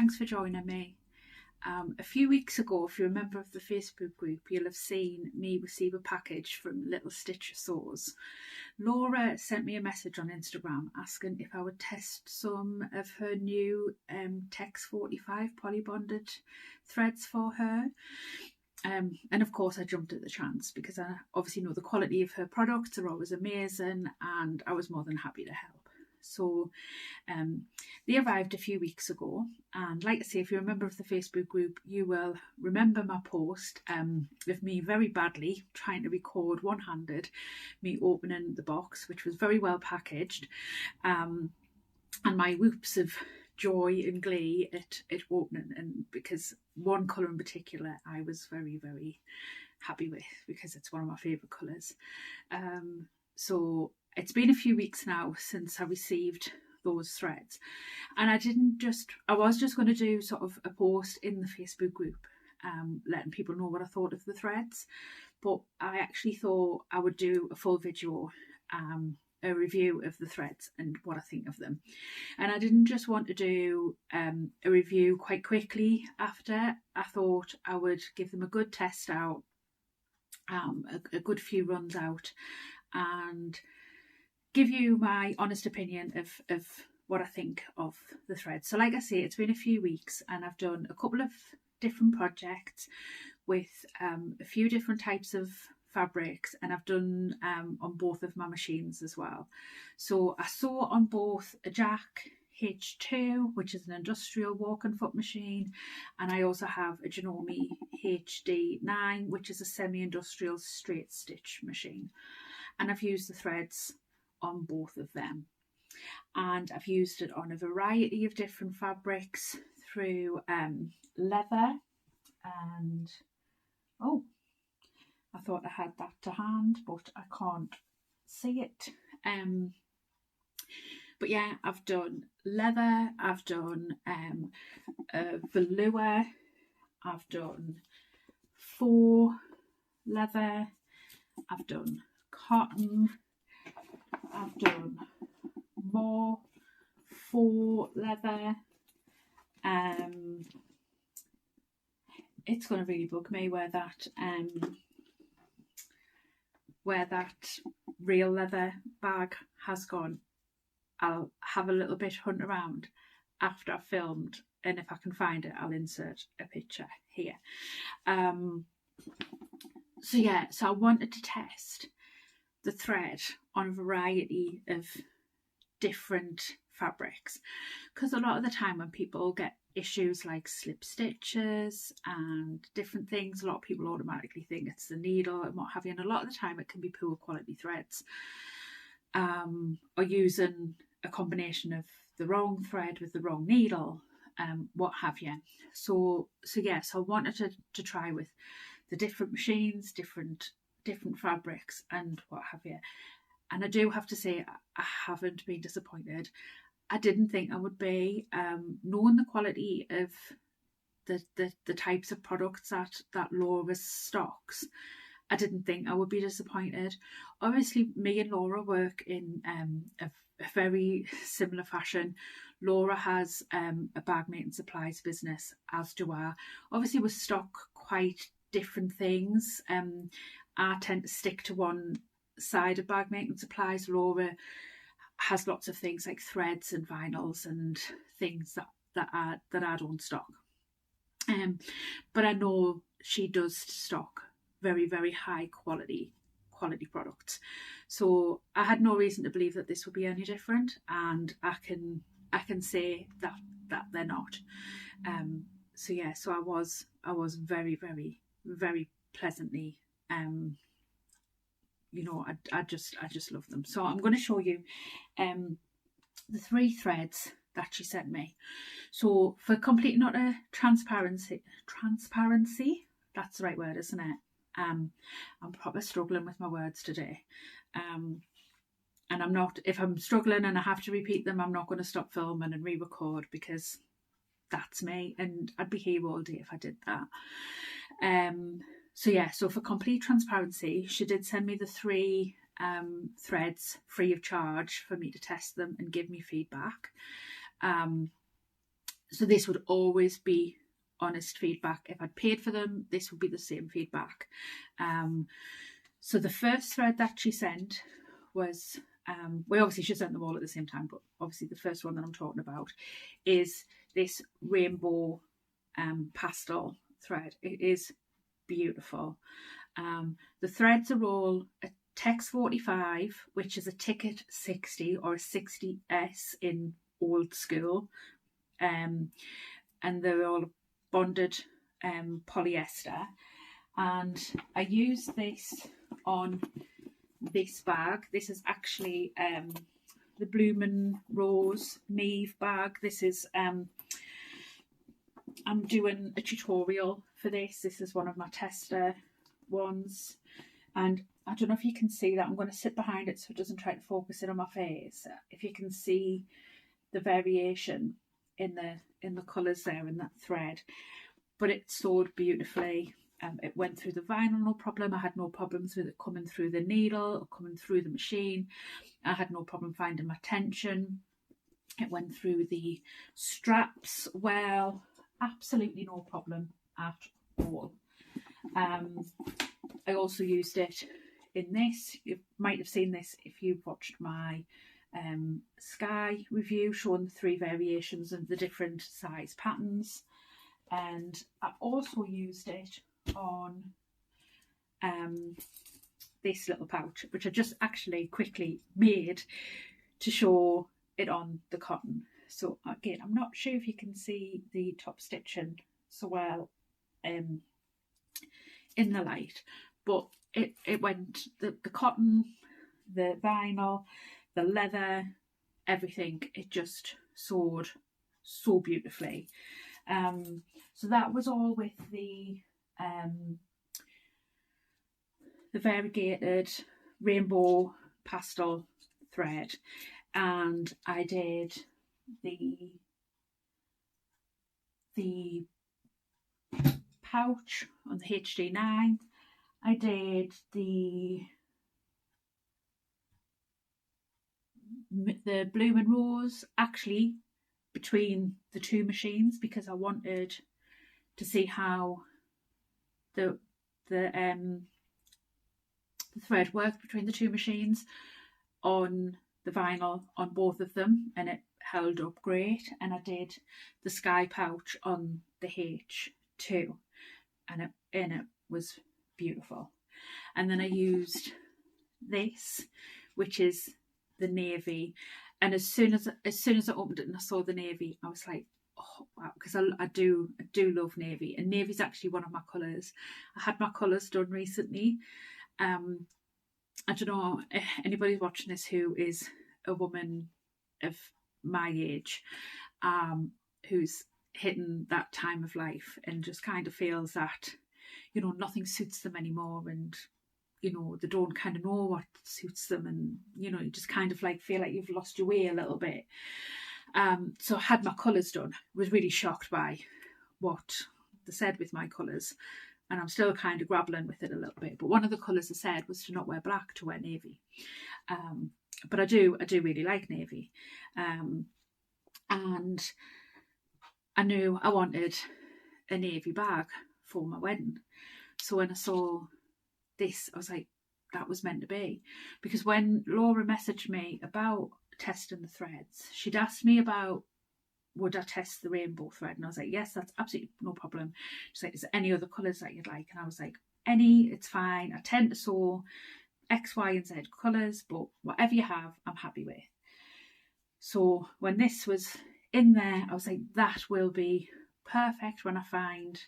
thanks for joining me. A few weeks ago, if you're a member of the Facebook group, you'll have seen me receive a package from Little Stitchers Sews. Laura sent me a message on Instagram asking if I would test some of her new Tex 45 poly-bonded threads for her. And of course I jumped at the chance because I obviously know the quality of her products are always amazing, and I was more than happy to help. So they arrived a few weeks ago, and like I say, if you're a member of the Facebook group, you will remember my post of me very badly trying to record one-handed me opening the box, which was very well packaged, and my whoops of joy and glee at opening, and because one colour in particular I was very, very happy with because it's one of my favourite colours. So it's been a few weeks now since I received those threads, and I was just going to do sort of a post in the Facebook group letting people know what I thought of the threads, but I actually thought I would do a full video, a review of the threads and what I think of them. And I didn't just want to do a review quite quickly after. I thought I would give them a good test out, a good few runs out, and give you my honest opinion of what I think of the thread. So like I say, it's been a few weeks and I've done a couple of different projects with a few different types of fabrics, and I've done on both of my machines as well. So I sew on both a Jack H2, which is an industrial walk and foot machine, and I also have a Janome HD9, which is a semi-industrial straight stitch machine, and I've used the threads on both of them, and I've used it on a variety of different fabrics through leather, and I thought I had that to hand but I can't see it, but yeah, I've done leather, I've done velour, I've done faux leather, I've done cotton, I've done more faux leather. It's going to really bug me where that real leather bag has gone. I'll have a little bit hunt around after I've filmed, and if I can find it I'll insert a picture here. So I wanted to test the thread on a variety of different fabrics, because a lot of the time when people get issues like slip stitches and different things, a lot of people automatically think it's the needle and what have you, and a lot of the time it can be poor quality threads, or using a combination of the wrong thread with the wrong needle, what have you. So I wanted to try with the different machines, different fabrics and what have you. And I do have to say I haven't been disappointed. I didn't think I would be, knowing the quality of the types of products that Laura stocks. I didn't think I would be disappointed. Obviously, me and Laura work in a very similar fashion. Laura has a bag mate and supplies business, as do I. Obviously, we stock quite different things. I tend to stick to one side of bag making supplies. Laura has lots of things like threads and vinyls and things that I don't stock. But I know she does stock very, very high quality products. So I had no reason to believe that this would be any different, and I can say that they're not. So I was very, very, very pleasantly I just love them. So I'm going to show you the 3 threads that she sent me. So for complete and utter transparency, that's the right word, isn't it? I'm probably struggling with my words today. And I'm not, if I'm struggling and I have to repeat them, I'm not going to stop filming and re-record, because that's me, and I'd be here all day if I did that. So for complete transparency, she did send me the 3 threads free of charge for me to test them and give me feedback. So this would always be honest feedback. If I'd paid for them, this would be the same feedback. So the first thread that she sent was, well, obviously she sent them all at the same time, but obviously the first one that I'm talking about is this rainbow pastel thread. It is beautiful. The threads are all a Tex 45, which is a ticket 60 or a 60S in old school. And they're all bonded polyester. And I used this on this bag. This is actually the Bloomin' Rose Neve bag. This is, I'm doing a tutorial for this. This is one of my tester ones. And I don't know if you can see that. I'm going to sit behind it so it doesn't try to focus in on my face. If you can see the variation in the colours there in that thread. But it sewed beautifully. It went through the vinyl, no problem. I had no problems with it coming through the needle or coming through the machine. I had no problem finding my tension. It went through the straps well. Absolutely no problem at all. I also used it in this. You might have seen this if you've watched my Sky review showing the 3 variations of the different size patterns. And I also used it on this little pouch, which I just actually quickly made to show it on the cotton. So again, I'm not sure if you can see the top stitching so well in the light, but it went, the cotton, the vinyl, the leather, everything, it just sewed so beautifully. So that was all with the variegated rainbow pastel thread, and I did the pouch on the HD9. I did the Bloomin' Rose actually between the 2 machines, because I wanted to see how the thread worked between the 2 machines on the vinyl on both of them, and it held up great. And I did the Sky pouch on the H2, and it was beautiful. And then I used this, which is the navy, and as soon as I opened it and I saw the navy, I was like, oh wow, because I do love navy, and navy's actually one of my colours. I had my colours done recently. I don't know if anybody watching this who is a woman of my age, who's hitting that time of life and just kind of feels that, you know, nothing suits them anymore, and you know, they don't kind of know what suits them, and you know, you just kind of like feel like you've lost your way a little bit. So I had my colours done. Was really shocked by what they said with my colours, and I'm still kind of grappling with it a little bit. But one of the colours they said was to not wear black, to wear navy. But I do really like navy, and I knew I wanted a navy bag for my wedding. So when I saw this, I was like, that was meant to be. Because when Laura messaged me about testing the threads, she'd asked me about, would I test the rainbow thread? And I was like, yes, that's absolutely no problem. She's like, is there any other colours that you'd like? And I was like, any, it's fine. I tend to sew X, Y and Z colours, but whatever you have, I'm happy with. So when this was in there, I was like, that will be perfect when I find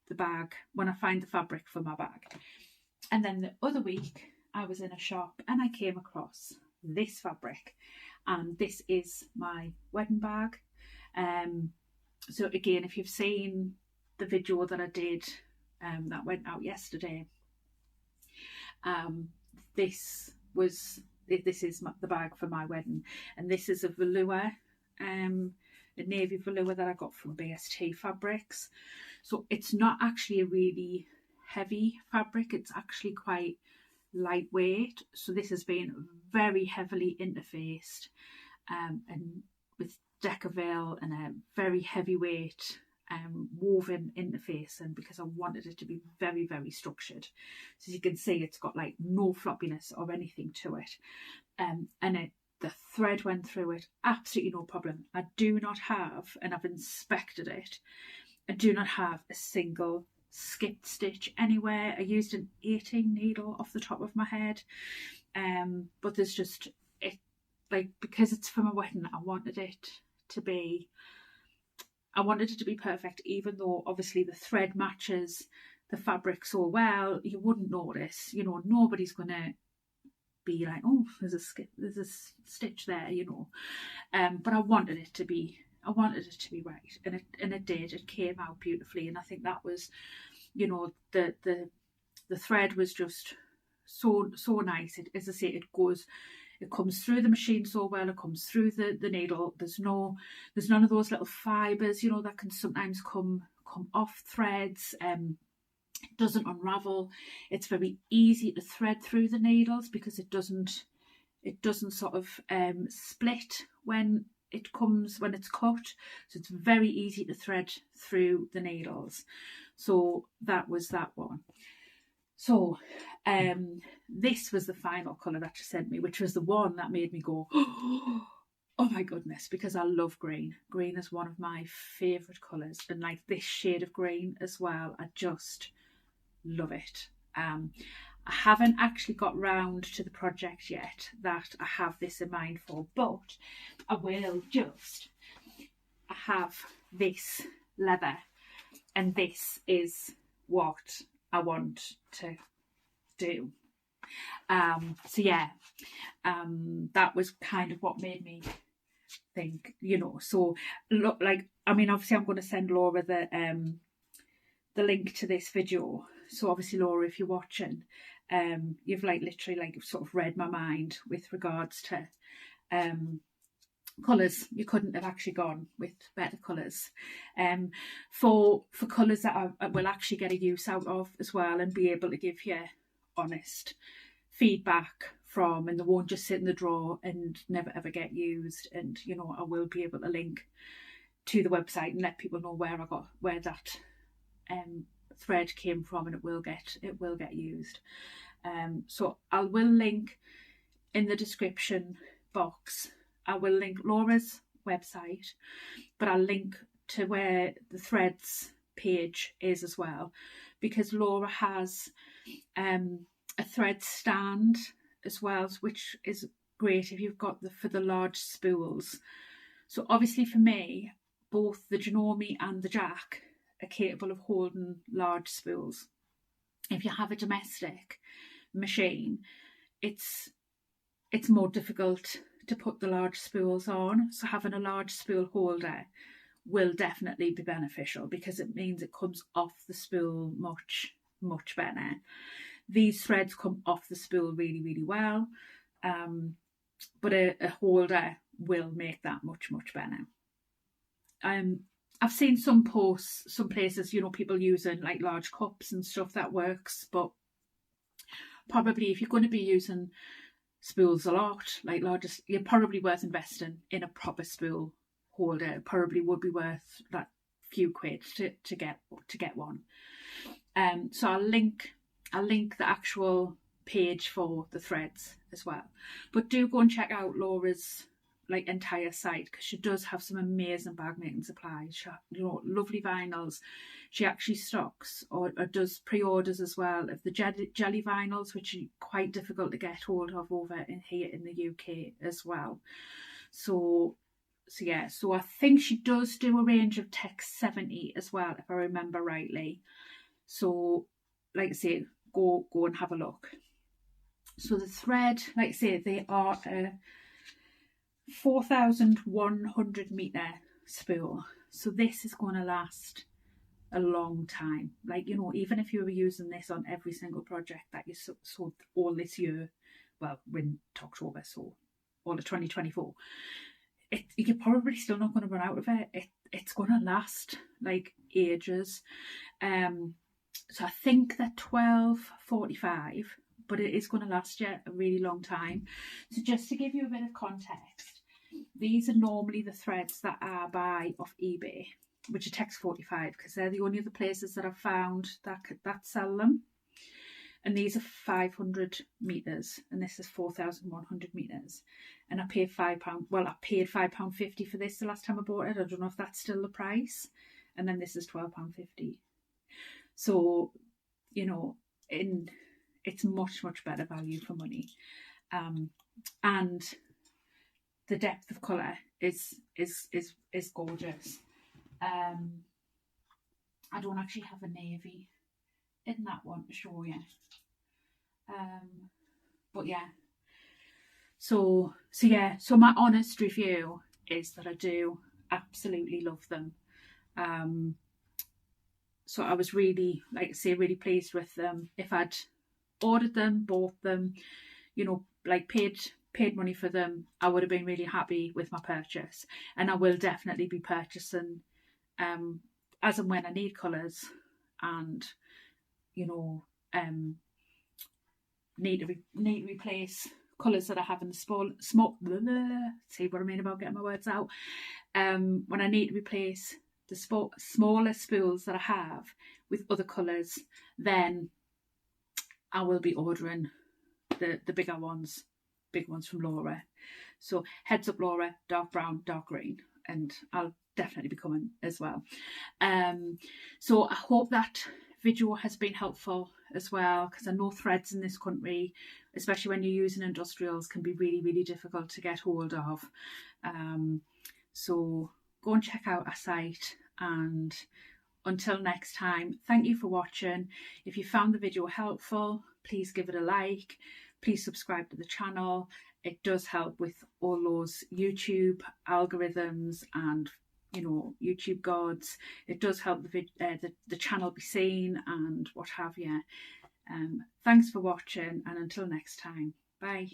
the bag, when I find the fabric for my bag. And then the other week I was in a shop and I came across this fabric, and this is my wedding bag. So again, if you've seen the video that I did that went out yesterday, this is the bag for my wedding, and this is a velour, a navy velour that I got from BST Fabrics. So it's not actually a really heavy fabric, it's actually quite lightweight. So this has been very heavily interfaced and with Deckerville and a very heavyweight woven interface, and because I wanted it to be very, very structured. So as you can see, it's got like no floppiness or anything to it. And the thread went through it absolutely no problem. I do not have, and I've inspected it, I do not have a single skipped stitch anywhere. I used an 18 needle off the top of my head, but there's just, it, like, because it's for my wedding, I wanted it to be perfect, even though obviously the thread matches the fabric so well, you wouldn't notice, you know, nobody's gonna be like, oh, there's a stitch there, you know. But I wanted it to be right, and it did. It came out beautifully, and I think that was, you know, the thread was just so nice. It, as I say, it comes through the machine so well. It comes through the needle. There's none of those little fibres, you know, that can sometimes come off threads. It doesn't unravel. It's very easy to thread through the needles because it doesn't sort of split when it's cut. So it's very easy to thread through the needles. So that was that one. So this was the final colour that she sent me, which was the one that made me go, oh my goodness, because I love green. Green is one of my favourite colours, and like this shade of green as well, I just love it. I haven't actually got round to the project yet that I have this in mind for, but I will just. I have this leather, and this is what I want to do. So yeah, that was kind of what made me think, you know. So look, like, I mean, obviously I'm going to send Laura the link to this video. So obviously, Laura, if you're watching, you've like literally like sort of read my mind with regards to colours. You couldn't have actually gone with better colours. For colours that I will actually get a use out of as well, and be able to give you honest feedback from, and they won't just sit in the drawer and never ever get used. And you know, I will be able to link to the website and let people know where that thread came from, and it will get used. So I will link in the description box. I will link Laura's website, but I'll link to where the threads page is as well, because Laura has a thread stand as well, which is great if you've got for the large spools. So obviously for me, both the Janome and the Jack are capable of holding large spools. If you have a domestic machine, it's more difficult to put the large spools on. So having a large spool holder will definitely be beneficial, because it means it comes off the spool much better. These threads come off the spool really, really well, but a holder will make that much better. I've seen some posts, some places, you know, people using like large cups and stuff. That works, but probably if you're going to be using spools a lot, like largest, you're probably worth investing in a proper spool holder. It probably would be worth that few quid to get one. So I'll link the actual page for the threads as well. But do go and check out Laura's like entire site, because she does have some amazing bag making supplies. She, you know, lovely vinyls. She actually stocks or does pre-orders as well of the jelly vinyls, which are quite difficult to get hold of over here in the UK as well. So yeah, so I think she does do a range of Tex 70 as well, if I remember rightly. So like I say, go and have a look. So the thread, like I say, they are a 4,100 metre spool. So this is going to last a long time. Like, you know, even if you were using this on every single project that you sewed all this year, well, we're in October, so all of 2024, you're probably still not going to run out of it. It's going to last like ages. So I think they're $12.45, but it is going to last you a really long time. So just to give you a bit of context, These are normally the threads that I buy off eBay, which are Tex 45, because they're the only other places that I've found that sell them. And these are 500 meters, and this is 4,100 meters. And I paid £5. Well, I paid £5.50 for this the last time I bought it. I don't know if that's still the price. And then this is £12.50. So, you know, it's much better value for money, and the depth of colour is gorgeous. I don't actually have a navy in that one to show you, but yeah. So my honest review is that I do absolutely love them. So I was really, like I say, really pleased with them. If I'd ordered them, bought them, you know, like paid money for them, I would have been really happy with my purchase. And I will definitely be purchasing as and when I need colours, and you know, need to replace colours that I have in the small see what I mean about getting my words out. When I need to replace the smaller spools that I have with other colours, then I will be ordering the big ones from Laura. So heads up, Laura, dark brown, dark green, and I'll definitely be coming as well. So I hope that video has been helpful as well, because I know threads in this country, especially when you're using industrials, can be really difficult to get hold of. So go and check out our site, and until next time, thank you for watching. If you found the video helpful, please give it a like. Please subscribe to the channel. It does help with all those YouTube algorithms and, you know, YouTube gods. It does help the channel be seen and what have you. Thanks for watching, and until next time, bye.